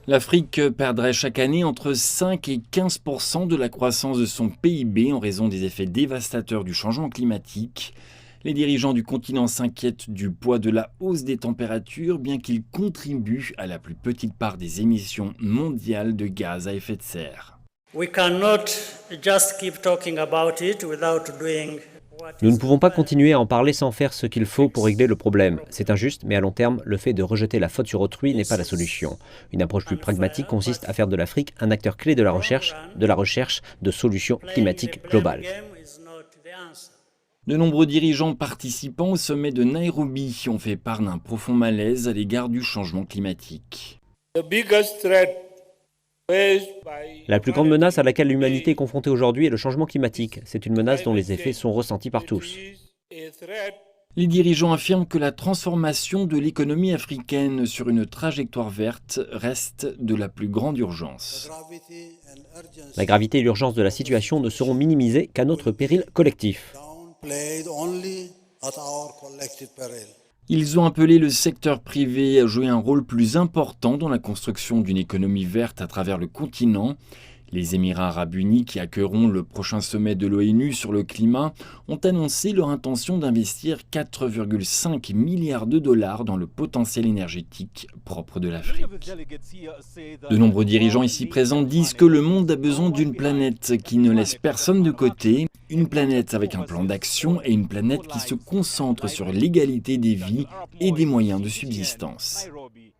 L'Afrique perdrait chaque année entre 5 et 15% de la croissance de son PIB en raison des effets dévastateurs du changement climatique. Les dirigeants du continent s'inquiètent du poids de la hausse des températures, bien qu'ils contribuent à la plus petite part des émissions mondiales de gaz à effet de serre. We cannot just keep talking about it without doing what Nous ne is pouvons pas required. continuer à en parler sans faire ce qu'il faut pour régler le problème. C'est injuste, mais à long terme, le fait de rejeter la faute sur autrui n'est pas la solution. Une approche plus pragmatique consiste à faire de l'Afrique un acteur clé de la recherche de solutions Playing the climatiques blame globales. game is not the answer. De nombreux dirigeants participants au sommet de Nairobi ont fait part d'un profond malaise à l'égard du changement climatique. The biggest threat faced by La plus grande menace à laquelle l'humanité est confrontée aujourd'hui est le changement climatique. C'est une menace dont les effets sont ressentis par tous. is a threat Les dirigeants affirment que la transformation de l'économie africaine sur une trajectoire verte reste de la plus grande urgence. La gravité et l'urgence de la situation ne seront minimisées qu'à notre péril collectif. downplayed only at our collective peril. Ils ont appelé le secteur privé à jouer un rôle plus important dans la construction d'une économie verte à travers le continent. Les Émirats arabes unis, qui accueilleront le prochain sommet de l'ONU sur le climat, ont annoncé leur intention d'investir 4,5 milliards de dollars dans le potentiel énergétique propre de l'Afrique. De nombreux dirigeants ici présents disent que le monde a besoin d'une planète qui ne laisse personne de côté, une planète avec un plan d'action et une planète qui se concentre sur l'égalité des vies et des moyens de subsistance. Nairobi.